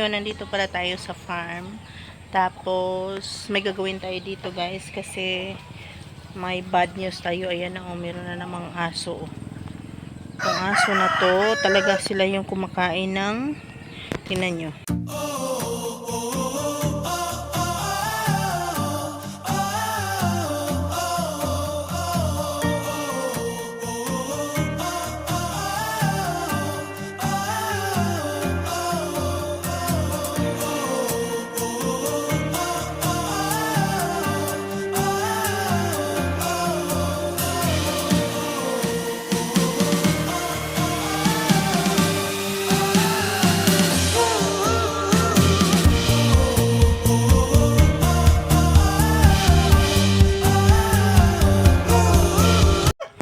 ngayon nandito pala tayo sa farm. Tapos may gagawin tayo dito guys kasi may bad news tayo. Ayan na, meron na namang aso. Itong aso na to, talaga sila yung kumakain ng, tingnan nyo.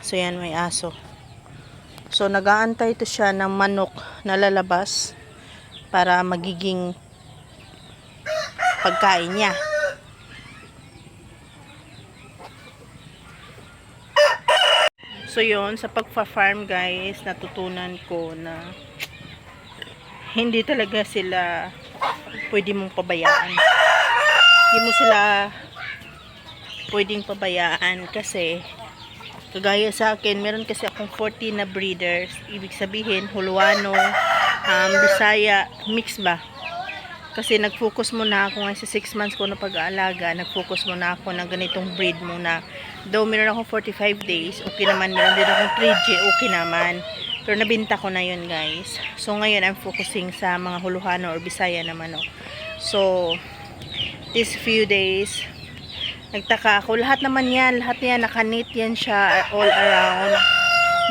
So yan, may aso. So nag-aantay to siya ng manok na lalabas para magiging pagkain niya. So yun, sa pagpa-farm guys, natutunan ko na hindi talaga sila pwede mong pabayaan. Hindi mo sila pwedeng pabayaan kasi kagaya sa akin, meron kasi akong 40 na breeders. Ibig sabihin, Huluano, Bisaya, mix ba? Kasi nag-focus muna ako ngayon sa 6 months ko na pag-aalaga. Nag-focus muna ako ng ganitong breed muna. Though meron akong 45 days, okay naman. Meron din akong 3G, okay naman. Pero nabinta ko na yun guys. So ngayon, I'm focusing sa mga Huluano or Bisaya naman. So, these few days, nagtaka ako. Lahat naman yan, lahat yan, nakanit yan siya all around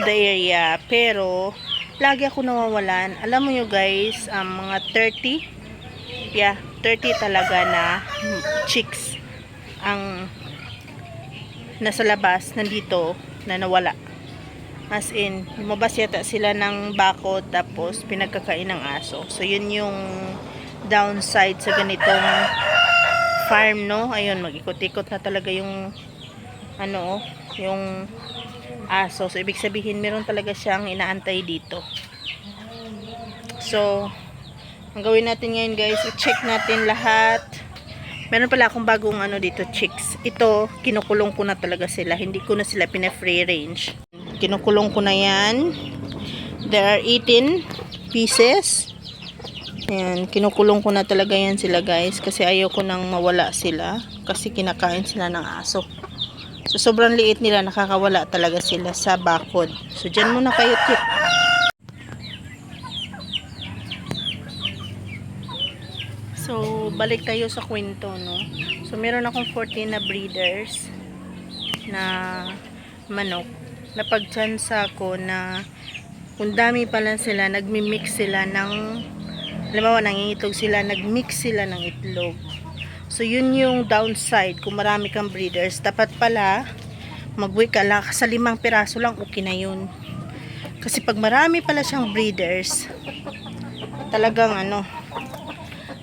the area. Pero, lagi ako nawawalan. Alam mo nyo guys, mga 30, yeah, 30 talaga na chicks ang nasa labas, nandito, na nawala. As in, lumabas yata sila ng bakod, tapos pinagkakain ng aso. So, yun yung downside sa ganitong farm, no? Ayun, mag-ikot-ikot na talaga yung ano, yung aso. So, ibig sabihin, meron talaga siyang inaantay dito. So, ang gawin natin ngayon guys, i-check natin lahat. Meron pala akong bagong ano dito, chicks. Ito, kinukulong ko na talaga sila. Hindi ko na sila pina-free range. Kinukulong ko na yan. There are 18 pieces. Ayan, kinukulong ko na talaga yan sila guys kasi ayaw ko nang mawala sila kasi kinakain sila ng aso. So sobrang liit nila, nakakawala talaga sila sa bakod. So dyan muna kayo tip. So balik tayo sa kwento, no. So meron akong 14 na breeders na manok. Napagtsansa ko na kung dami pa lang sila, nagmi-mix sila ng, halimbawa nangingitlog sila, nagmix sila ng itlog. So yun yung downside. Kung marami kang breeders, dapat pala mag-week ka lang sa 5 piraso lang, okay na yun. Kasi pag marami pala siyang breeders, talagang ano,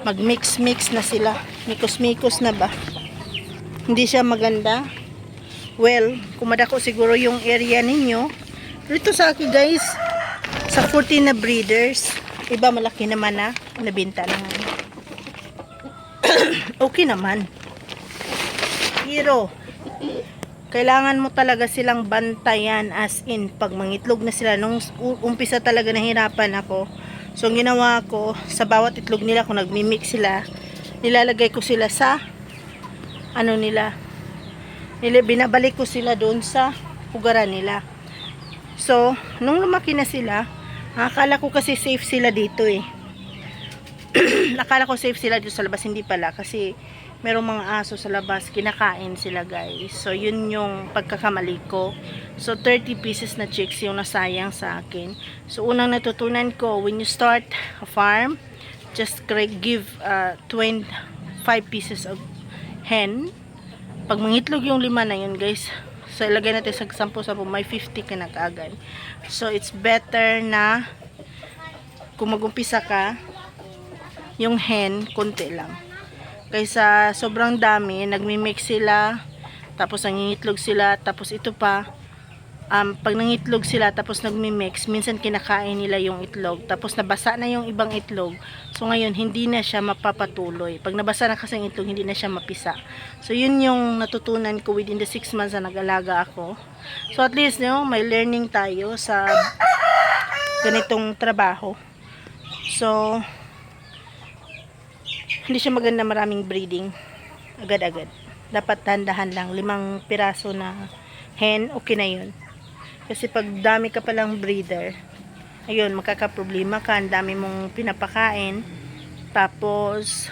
mag-mix-mix na sila, mikos-mikos na ba, hindi siya maganda. Well, kung madako siguro yung area ninyo, dito sa akin guys, sa 14 na breeders, iba malaki naman na nabinta na nga. Okay naman. Pero kailangan mo talaga silang bantayan, as in pag mangitlog na sila. Nung umpisa talaga nahirapan ako. So ang ginawa ko, sa bawat itlog nila, kung nagmi-mix sila, nilalagay ko sila sa ano nila, binabalik ko sila doon sa pugaran nila. So nung lumaki na sila, akala ko kasi safe sila dito eh. Akala ko safe sila dito sa labas, hindi pala. Kasi merong mga aso sa labas, kinakain sila guys. So yun yung pagkakamali ko. So 30 pieces na chicks yung nasayang sa akin. So unang natutunan ko, when you start a farm, just give 25 pieces of hen. Pag mangitlog yung 5 na yun guys, so ilagay natin sa 10 may 50 ka na kaagad. So it's better na kung mag-umpisa ka, yung hen, konti lang. Kaysa sobrang dami, nagmi-mix sila, tapos nangingitlog sila, tapos ito pa, pag nangitlog sila tapos nagmi-mix, minsan kinakain nila yung itlog tapos nabasa na yung ibang itlog, so ngayon hindi na siya mapapatuloy. Pag nabasa na kasi yung itlog, hindi na siya mapisa. So yun yung natutunan ko within the 6 months na nag-alaga ako. So at least may learning tayo sa ganitong trabaho. So hindi siya maganda maraming breeding agad-agad. Dapat tandahan lang, 5 piraso na hen, okay na yun. Kasi pag dami ka palang breeder, ayun, makakaproblema ka, ang dami mong pinapakain, tapos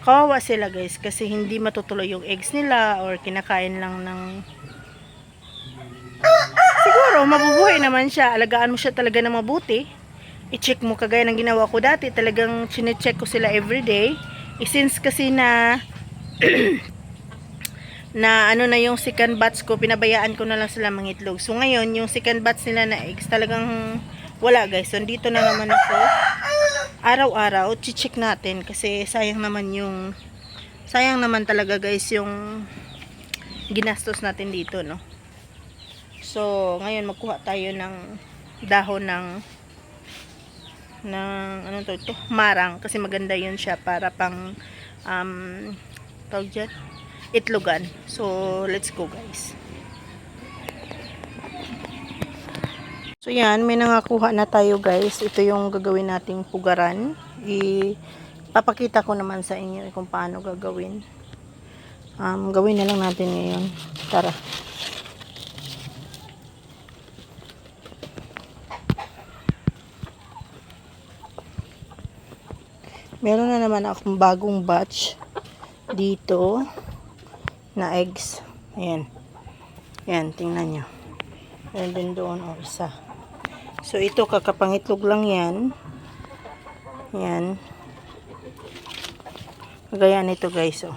kawawa sila guys, kasi hindi matutuloy yung eggs nila, or kinakain lang ng, siguro mabubuhay naman siya, alagaan mo siya talaga ng mabuti, i-check mo kagaya ng ginawa ko dati, talagang chine-check ko sila everyday, since kasi na na na yung second batch ko, pinabayaan ko na lang sila mangitlog. So ngayon, yung second batch nila na eggs, talagang wala guys. So dito na naman ako, araw-araw, check natin. Kasi sayang naman talaga guys, yung ginastos natin dito, no. So ngayon, magkuha tayo ng dahon ng ito, marang. Kasi maganda yun siya para pang, tawag dyan, itlogan. So, let's go guys. So, yan. May nangakuha na tayo guys. Ito yung gagawin nating pugaran. Papakita ko naman sa inyo kung paano gagawin. Gawin na lang natin ngayon. Tara. Meron na naman akong bagong batch dito na eggs. Ayan. Ayan, tingnan nyo. Ayan din doon, isa. So, ito, kakapangitlog lang yan. Ayan. Kagaya nito guys, oh.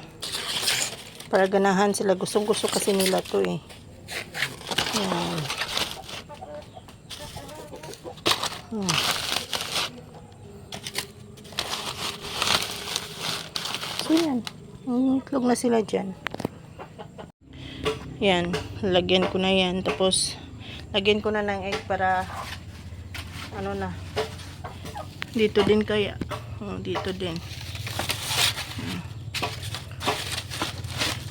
Para ganahan sila. Gustong-gusto kasi nila to eh. Ayan. So, yan. Itlog na sila dyan. Yan, lagyan ko na yan, tapos lagyan ko na ng egg para dito din kaya, dito din.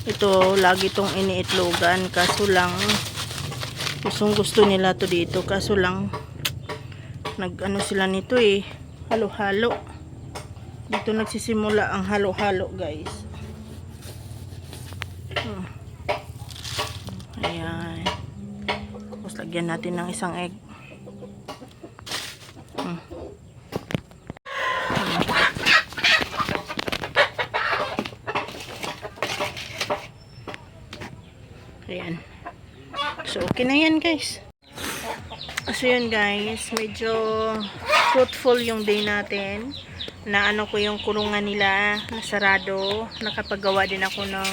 Ito lagi tong iniitlogan, kaso lang gusto nila to dito, kaso lang sila nito eh, halo-halo. Dito nagsisimula ang halo-halo guys. Ayan. Tapos lagyan natin ng isang egg. Ayan. So, okay na yan guys. So, yun guys. Medyo fruitful yung day natin. Na ko yung kulungan nila. Nasarado. Nakapagawa din ako ng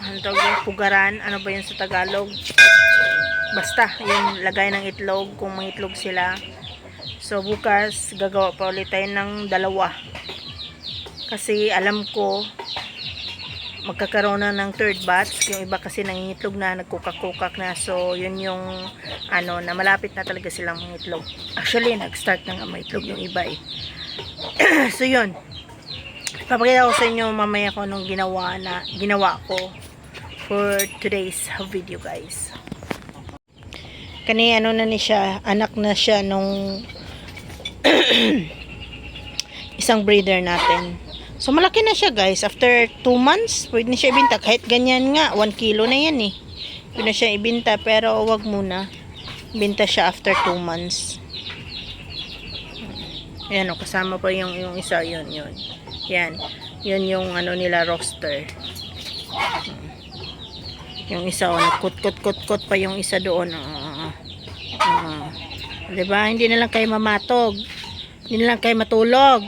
yung pugaran. Ano ba yun sa Tagalog? Basta, yung lagay ng itlog. Kung may itlog sila. So, bukas, gagawa pa ulit tayo ng 2. Kasi, alam ko, magkakaroon na ng 3rd batch. Yung iba kasi nangingitlog na, nagkukak-kukak na. So, yun yung, na malapit na talaga silang mangitlog. Actually, nag-start na nga maitlog yung iba eh. So, yun. Papakita ko sa inyo mamaya ko nung ginawa ko for today's video guys. Kani na ni siya, anak na siya nung isang breeder natin. So malaki na siya guys, after 2 months pwede na siya ibenta, kahit ganyan nga 1 kilo na yan eh, pwede na siya ibenta, pero wag muna ibenta siya after 2 months. Ayan o, kasama pa yung isa, yun yan, yun yung nila roster. Yung isa, nagkut-kut-kut pa yung isa doon. Diba? Hindi na lang kayo mamatog. Hindi na lang kayo matulog.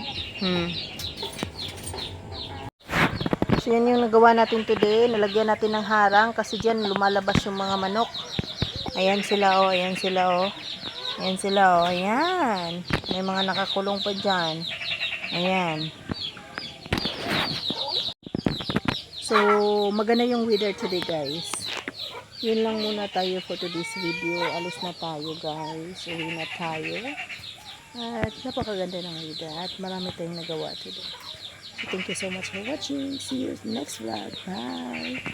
So, yan yung nagawa natin today. Nalagyan natin ng harang kasi dyan lumalabas yung mga manok. Ayan sila, oh. Ayan sila, oh. Ayan sila, oh. Ayan. May mga nakakulong pa dyan. Ayan. So, So, maganda yung weather today guys. Yun lang muna tayo for today's video. Alis na tayo guys. Uwi na tayo. At napakaganda ng weather. At marami tayong nagawa today. So, thank you so much for watching. See you next vlog. Bye!